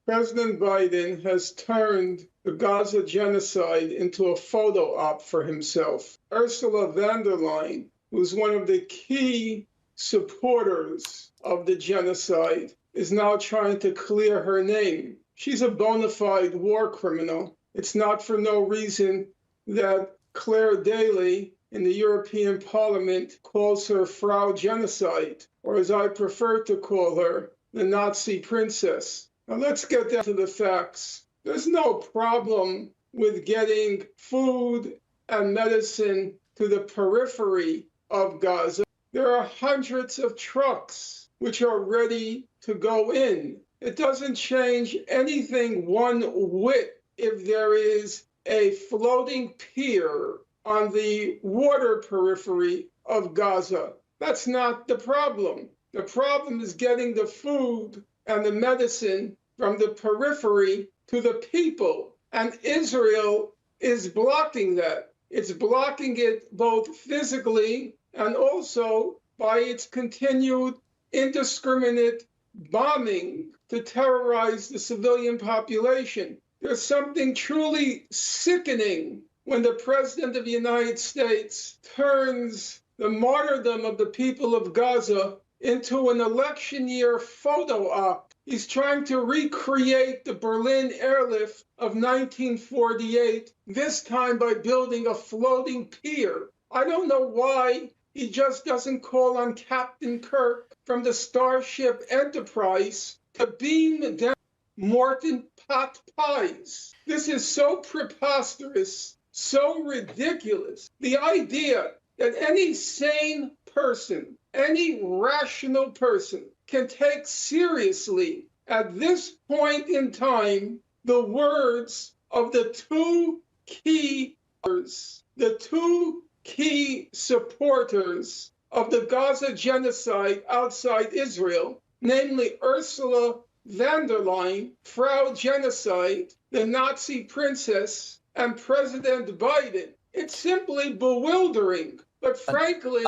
President Biden has turned the Gaza genocide into a photo op for himself. Ursula von der Leyen, who's one of the key supporters of the genocide, is now trying to clear her name. She's a bona fide war criminal. It's not for no reason that Claire Daly in the European Parliament calls her Frau Genocide, or as I prefer to call her, the Nazi princess. Now let's get down to the facts. There's no problem with getting food and medicine to the periphery of Gaza. There are hundreds of trucks which are ready to go in. It doesn't change anything one whit if there is a floating pier on the water periphery of Gaza. That's not the problem. The problem is getting the food and the medicine from the periphery to the people. And Israel is blocking that. It's blocking it both physically and also by its continued indiscriminate bombing to terrorize the civilian population. There's something truly sickening when the President of the United States turns the martyrdom of the people of Gaza into an election year photo op. He's trying to recreate the Berlin airlift of 1948, this time by building a floating pier. I don't know why he just doesn't call on Captain Kirk from the Starship Enterprise to beam down Morton pot pies. This is so preposterous, so ridiculous. The idea that any sane person, any rational person can take seriously at this point in time the words of the two key supporters of the Gaza genocide outside Israel, namely Ursula von der Leyen, Frau Genocide, the Nazi princess, and President Biden. It's simply bewildering. But frankly,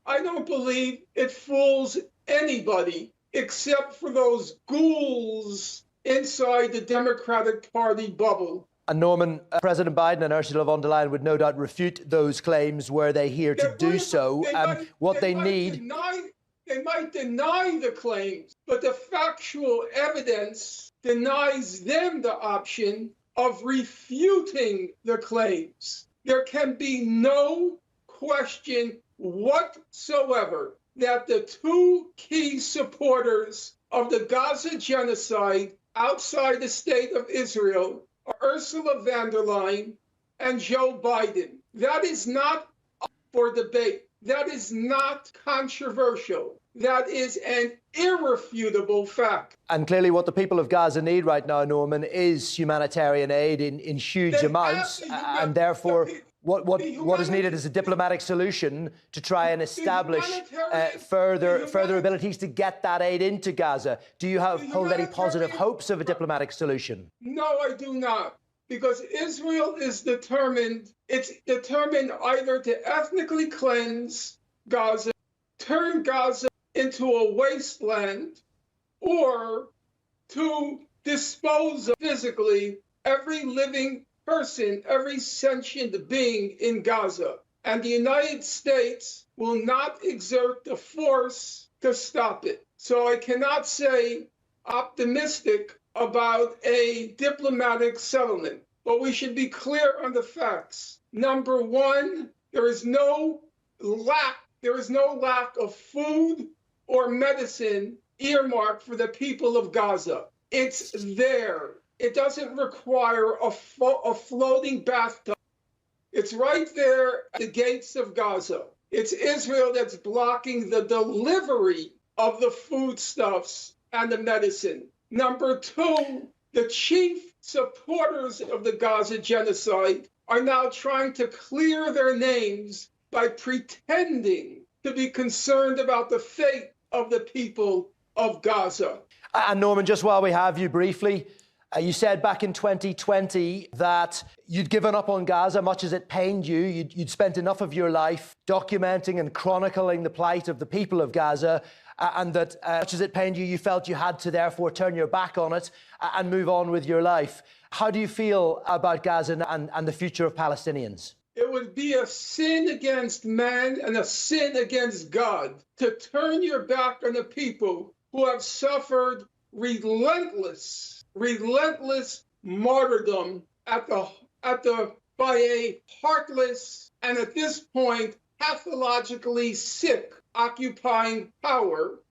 I don't believe it fools anybody except for those ghouls inside the Democratic Party bubble. And Norman, President Biden and Ursula von der Leyen would no doubt refute those claims were they here to do so. They might deny the claims, but the factual evidence denies them the option of refuting the claims. There can be no question whatsoever that the two key supporters of the Gaza genocide outside the state of Israel are Ursula von der Leyen and Joe Biden. That is not up for debate. That is not controversial. That is an irrefutable fact. And clearly what the people of Gaza need right now, Norman, is humanitarian aid in huge amounts. And therefore, what is needed is a diplomatic solution to try and establish further abilities to get that aid into Gaza. Do you hold any positive hopes of a diplomatic solution? No, I do not. Because Israel is determined, it's determined either to ethnically cleanse Gaza, turn Gaza into a wasteland, or to dispose of physically every living person, every sentient being in Gaza. And the United States will not exert the force to stop it. So I cannot say optimistic about a diplomatic settlement, but we should be clear on the facts. Number one, there is no lack of food or medicine earmarked for the people of Gaza. It's there. It doesn't require a floating bathtub. It's right there at the gates of Gaza. It's Israel that's blocking the delivery of the foodstuffs and the medicine. Number two, the chief supporters of the Gaza genocide are now trying to clear their names by pretending to be concerned about the fate of the people of Gaza. And Norman, just while we have you briefly, you said back in 2020 that you'd given up on Gaza, much as it pained you. You'd spent enough of your life documenting and chronicling the plight of the people of Gaza, and that, much as it pained you, you felt you had to therefore turn your back on it and move on with your life. How do you feel about Gaza and the future of Palestinians? It would be a sin against man and a sin against God to turn your back on the people who have suffered relentless martyrdom by a heartless and at this point pathologically sick occupying power